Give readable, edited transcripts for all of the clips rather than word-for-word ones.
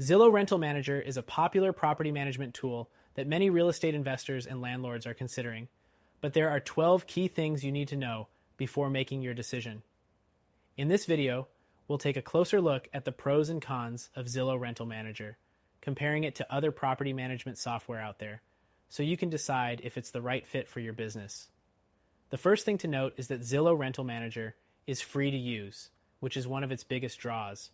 Zillow Rental Manager is a popular property management tool that many real estate investors and landlords are considering, but there are 12 key things you need to know before making your decision. In this video, we'll take a closer look at the pros and cons of Zillow Rental Manager, comparing it to other property management software out there, so you can decide if it's the right fit for your business. The first thing to note is that Zillow Rental Manager is free to use, which is one of its biggest draws.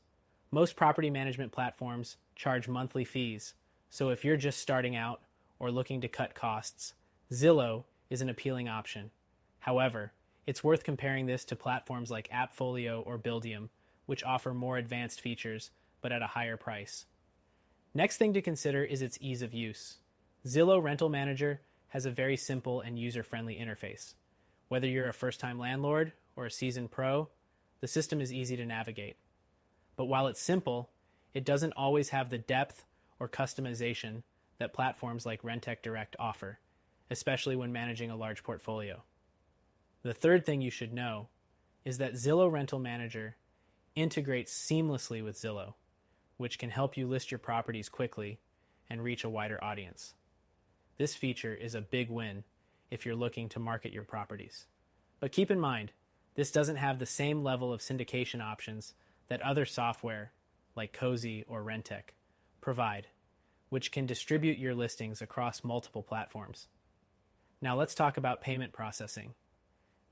Most property management platforms charge monthly fees, so if you're just starting out or looking to cut costs, Zillow is an appealing option. However, it's worth comparing this to platforms like AppFolio or Buildium, which offer more advanced features but at a higher price. Next thing to consider is its ease of use. Zillow Rental Manager has a very simple and user-friendly interface. Whether you're a first-time landlord or a seasoned pro, the system is easy to navigate. But while it's simple, it doesn't always have the depth or customization that platforms like Rentec Direct offer, especially when managing a large portfolio. The third thing you should know is that Zillow Rental Manager integrates seamlessly with Zillow, which can help you list your properties quickly and reach a wider audience. This feature is a big win if you're looking to market your properties. But keep in mind, this doesn't have the same level of syndication options that other software, like Cozy or Rentec, provide, which can distribute your listings across multiple platforms. Now let's talk about payment processing.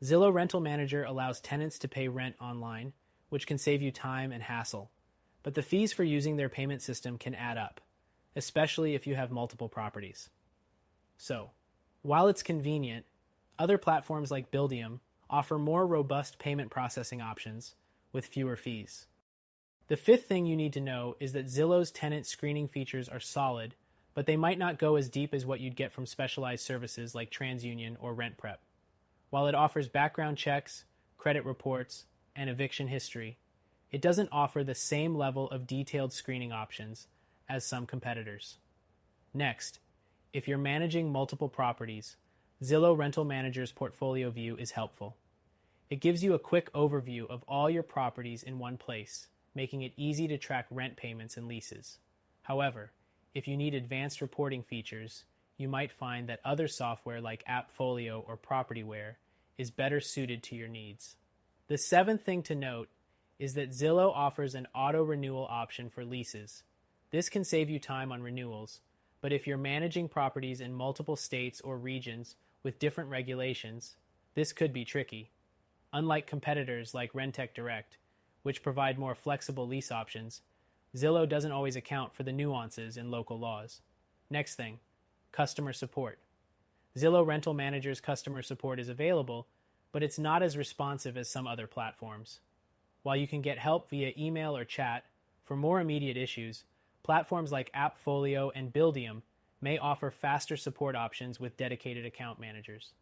Zillow Rental Manager allows tenants to pay rent online, which can save you time and hassle, but the fees for using their payment system can add up, especially if you have multiple properties. So, while it's convenient, other platforms like Buildium offer more robust payment processing options with fewer fees. The fifth thing you need to know is that Zillow's tenant screening features are solid, but they might not go as deep as what you'd get from specialized services like TransUnion or RentPrep. While it offers background checks, credit reports, and eviction history, it doesn't offer the same level of detailed screening options as some competitors. Next, if you're managing multiple properties, Zillow Rental Manager's portfolio view is helpful. It gives you a quick overview of all your properties in one place, making it easy to track rent payments and leases. However, if you need advanced reporting features, you might find that other software like AppFolio or PropertyWare is better suited to your needs. The seventh thing to note is that Zillow offers an auto-renewal option for leases. This can save you time on renewals, but if you're managing properties in multiple states or regions with different regulations, this could be tricky. Unlike competitors like Rentec Direct, which provide more flexible lease options, Zillow doesn't always account for the nuances in local laws. Next thing, customer support. Zillow Rental Manager's customer support is available, but it's not as responsive as some other platforms. While you can get help via email or chat, for more immediate issues, platforms like AppFolio and Buildium may offer faster support options with dedicated account managers.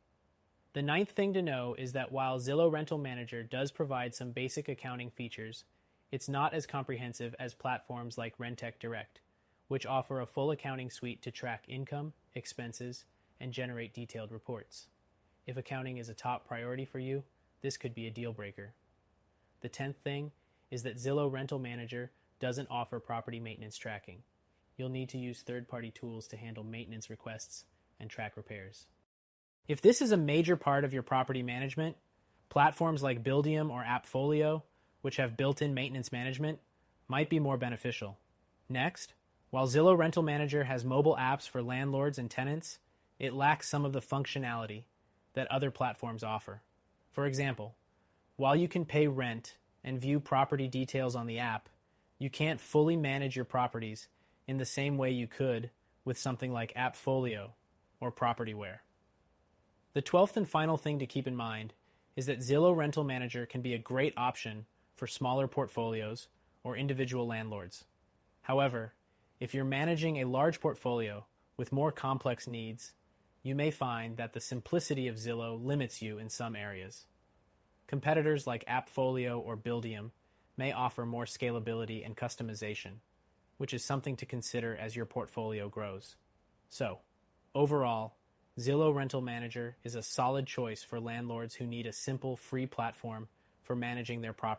The ninth thing to know is that while Zillow Rental Manager does provide some basic accounting features, it's not as comprehensive as platforms like Rentec Direct, which offer a full accounting suite to track income, expenses, and generate detailed reports. If accounting is a top priority for you, this could be a deal breaker. The 10th thing is that Zillow Rental Manager doesn't offer property maintenance tracking. You'll need to use third-party tools to handle maintenance requests and track repairs. If this is a major part of your property management, platforms like Buildium or AppFolio, which have built-in maintenance management, might be more beneficial. Next, while Zillow Rental Manager has mobile apps for landlords and tenants, it lacks some of the functionality that other platforms offer. For example, while you can pay rent and view property details on the app, you can't fully manage your properties in the same way you could with something like AppFolio or PropertyWare. The 12th and final thing to keep in mind is that Zillow Rental Manager can be a great option for smaller portfolios or individual landlords. However, if you're managing a large portfolio with more complex needs, you may find that the simplicity of Zillow limits you in some areas. Competitors like AppFolio or Buildium may offer more scalability and customization, which is something to consider as your portfolio grows. So, overall, Zillow Rental Manager is a solid choice for landlords who need a simple, free platform for managing their property.